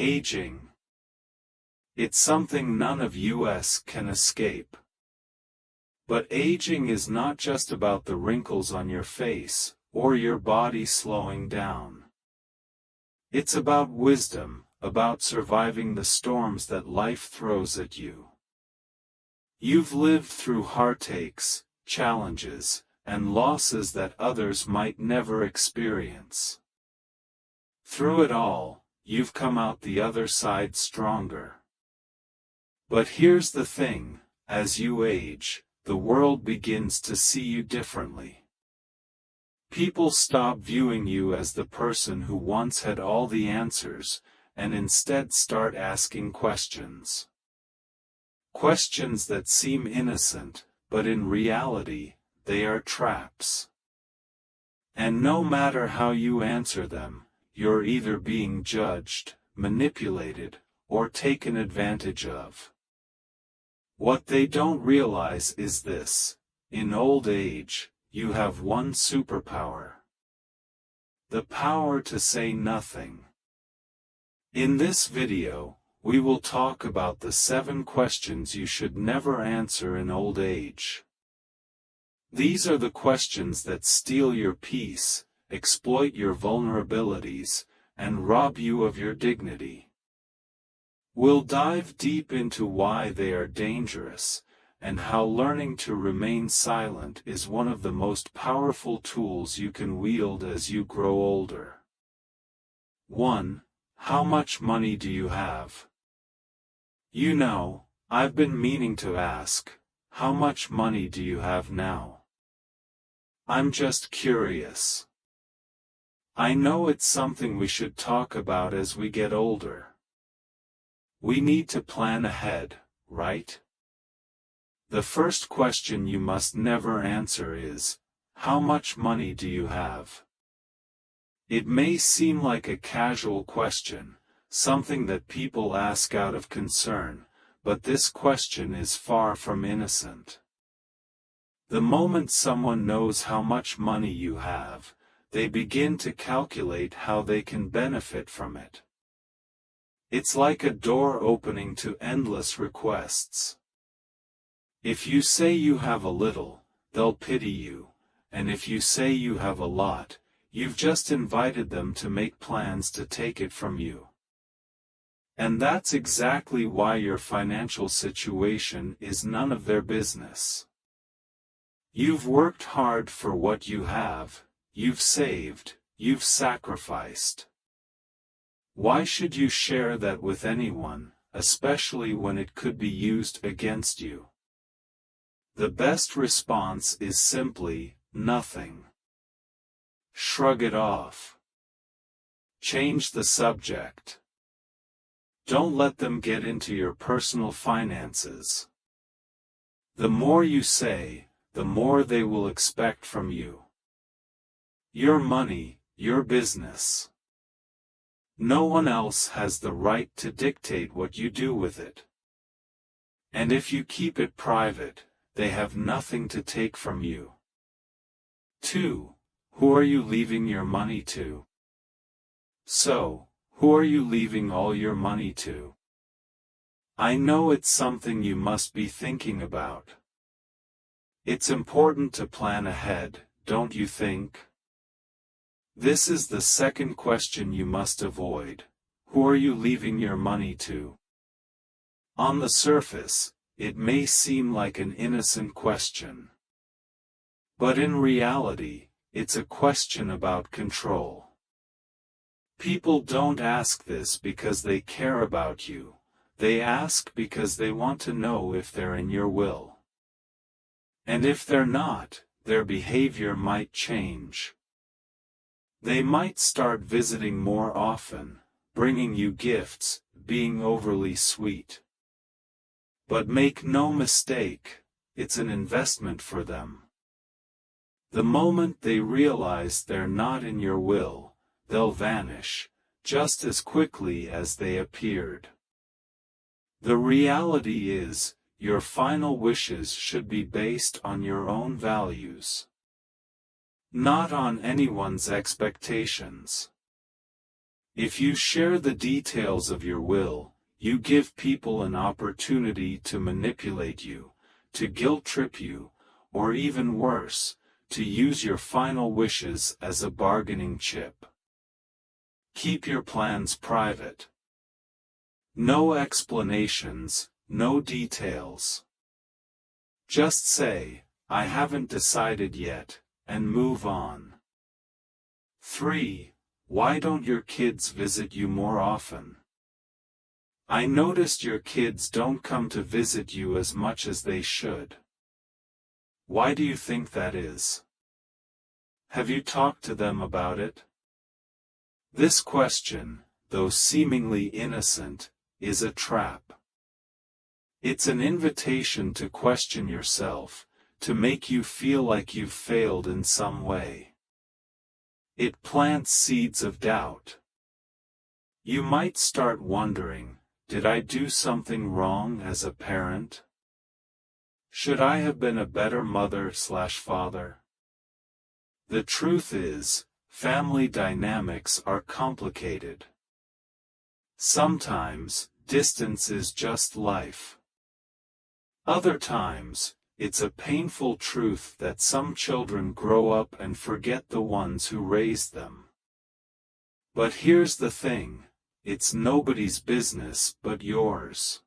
Aging. It's something none of us can escape. But aging is not just about the wrinkles on your face, or your body slowing down. It's about wisdom, about surviving the storms that life throws at you. You've lived through heartaches, challenges, and losses that others might never experience. Through it all, you've come out the other side stronger. But here's the thing, as you age, the world begins to see you differently. People stop viewing you as the person who once had all the answers, and instead start asking questions. Questions that seem innocent, but in reality, they are traps. And no matter how you answer them, you're either being judged, manipulated, or taken advantage of. What they don't realize is this: in old age, you have one superpower. The power to say nothing. In this video, we will talk about the 7 questions you should never answer in old age. These are the questions that steal your peace, exploit your vulnerabilities, and rob you of your dignity. We'll dive deep into why they are dangerous, and how learning to remain silent is one of the most powerful tools you can wield as you grow older. 1. How much money do you have? You know, I've been meaning to ask, how much money do you have now? I'm just curious. I know it's something we should talk about as we get older. We need to plan ahead, right? The first question you must never answer is, how much money do you have? It may seem like a casual question, something that people ask out of concern, but this question is far from innocent. The moment someone knows how much money you have, they begin to calculate how they can benefit from it. It's like a door opening to endless requests. If you say you have a little, they'll pity you, and if you say you have a lot, you've just invited them to make plans to take it from you. And that's exactly why your financial situation is none of their business. You've worked hard for what you have, you've saved, you've sacrificed. Why should you share that with anyone, especially when it could be used against you? The best response is simply, nothing. Shrug it off. Change the subject. Don't let them get into your personal finances. The more you say, the more they will expect from you. Your money, your business. No one else has the right to dictate what you do with it. And if you keep it private, they have nothing to take from you. 2. Who are you leaving your money to? So, who are you leaving all your money to? I know it's something you must be thinking about. It's important to plan ahead, don't you think? This is the second question you must avoid. Who are you leaving your money to? On the surface, it may seem like an innocent question. But in reality, it's a question about control. People don't ask this because they care about you, they ask because they want to know if they're in your will. And if they're not, their behavior might change. They might start visiting more often, bringing you gifts, being overly sweet. But make no mistake, it's an investment for them. The moment they realize they're not in your will, they'll vanish, just as quickly as they appeared. The reality is, your final wishes should be based on your own values, not on anyone's expectations. If you share the details of your will, you give people an opportunity to manipulate you, to guilt-trip you, or even worse, to use your final wishes as a bargaining chip. Keep your plans private. No explanations, no details. Just say, "I haven't decided yet," and move on. 3. Why don't your kids visit you more often? I noticed your kids don't come to visit you as much as they should. Why do you think that is? Have you talked to them about it? This question, though seemingly innocent, is a trap. It's an invitation to question yourself, to make you feel like you've failed in some way. It plants seeds of doubt. You might start wondering, did I do something wrong as a parent? Should I have been a better mother/father? The truth is, family dynamics are complicated. Sometimes, distance is just life. Other times, it's a painful truth that some children grow up and forget the ones who raised them. But here's the thing, it's nobody's business but yours.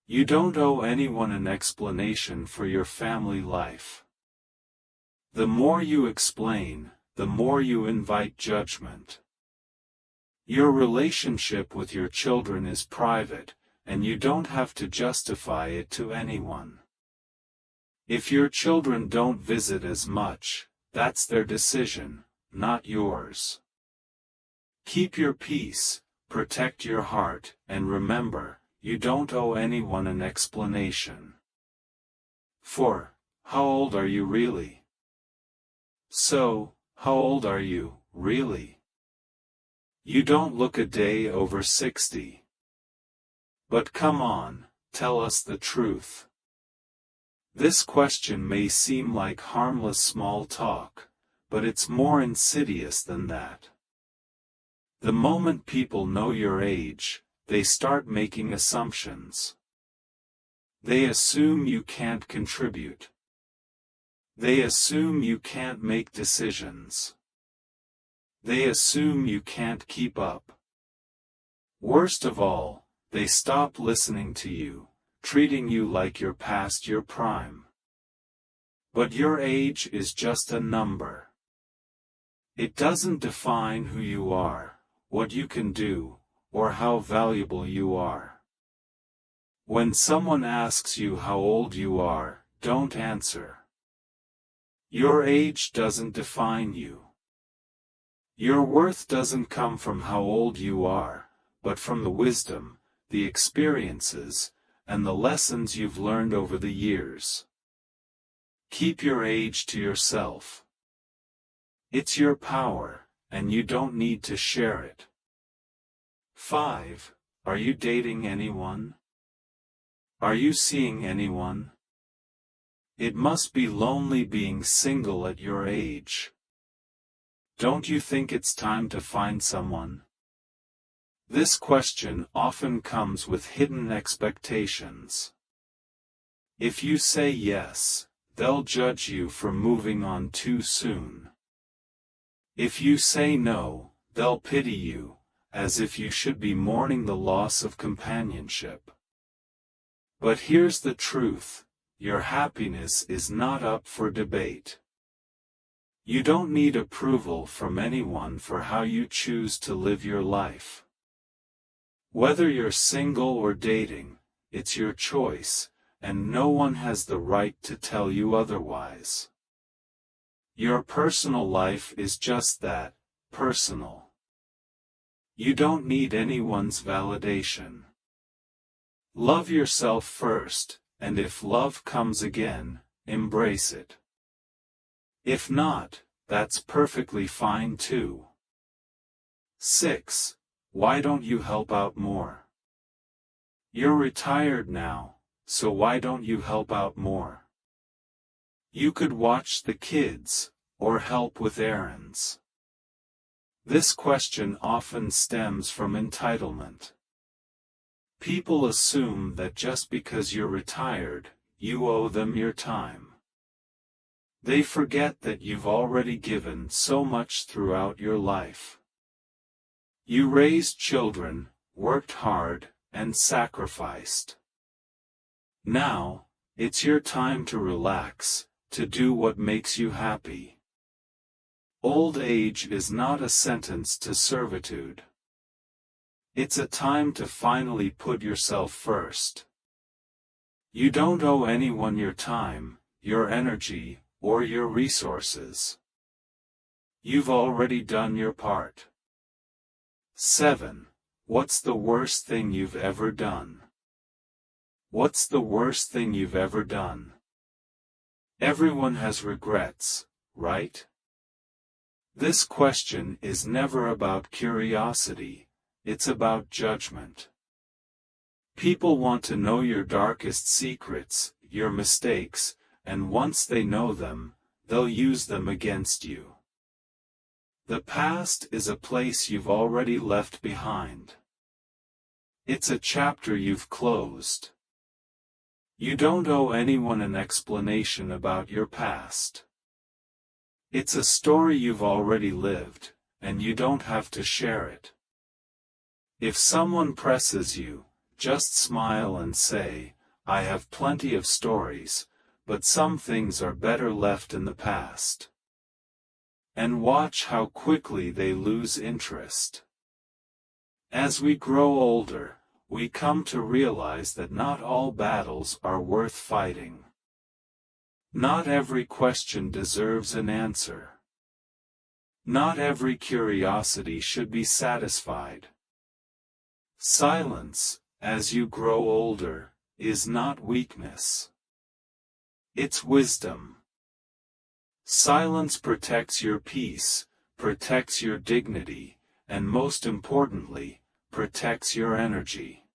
You don't owe anyone an explanation for your family life. The more you explain, the more you invite judgment. Your relationship with your children is private, and you don't have to justify it to anyone. If your children don't visit as much, that's their decision, not yours. Keep your peace, protect your heart, and remember, you don't owe anyone an explanation. 4. How old are you really? So, how old are you, really? You don't look a day over 60. But come on, tell us the truth. This question may seem like harmless small talk, but it's more insidious than that. The moment people know your age, they start making assumptions. They assume you can't contribute. They assume you can't make decisions. They assume you can't keep up. Worst of all, they stop listening to you, treating you like you're past your prime. But your age is just a number. It doesn't define who you are, what you can do, or how valuable you are. When someone asks you how old you are, don't answer. Your age doesn't define you. Your worth doesn't come from how old you are, but from the wisdom, the experiences, and the lessons you've learned over the years. Keep your age to yourself. It's your power, and you don't need to share it. 5. Are you dating anyone? Are you seeing anyone? It must be lonely being single at your age. Don't you think it's time to find someone? This question often comes with hidden expectations. If you say yes, they'll judge you for moving on too soon. If you say no, they'll pity you, as if you should be mourning the loss of companionship. But here's the truth, your happiness is not up for debate. You don't need approval from anyone for how you choose to live your life. Whether you're single or dating, it's your choice, and no one has the right to tell you otherwise. Your personal life is just that, personal. You don't need anyone's validation. Love yourself first, and if love comes again, embrace it. If not, that's perfectly fine too. 6. Why don't you help out more? You're retired now, so why don't you help out more? You could watch the kids, or help with errands. This question often stems from entitlement. People assume that just because you're retired, you owe them your time. They forget that you've already given so much throughout your life. You raised children, worked hard, and sacrificed. Now, it's your time to relax, to do what makes you happy. Old age is not a sentence to servitude. It's a time to finally put yourself first. You don't owe anyone your time, your energy, or your resources. You've already done your part. 7. What's the worst thing you've ever done? What's the worst thing you've ever done? Everyone has regrets, right? This question is never about curiosity, it's about judgment. People want to know your darkest secrets, your mistakes, and once they know them, they'll use them against you. The past is a place you've already left behind. It's a chapter you've closed. You don't owe anyone an explanation about your past. It's a story you've already lived, and you don't have to share it. If someone presses you, just smile and say, "I have plenty of stories, but some things are better left in the past." And watch how quickly they lose interest. As we grow older, we come to realize that not all battles are worth fighting. Not every question deserves an answer. Not every curiosity should be satisfied. Silence, as you grow older, is not weakness. It's wisdom. Silence protects your peace, protects your dignity, and most importantly, protects your energy.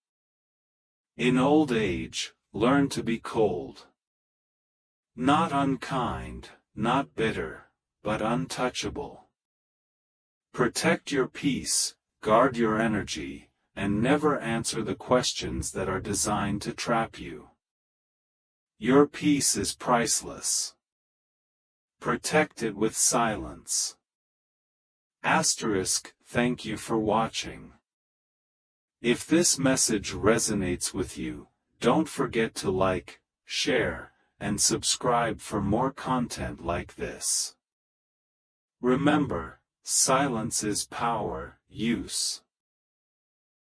In old age, learn to be cold. Not unkind, not bitter, but untouchable. Protect your peace, guard your energy, and never answer the questions that are designed to trap you. Your peace is priceless. Protect it with silence. Thank you for watching. If this message resonates with you, don't forget to like, share, and subscribe for more content like this. Remember, silence is power, use.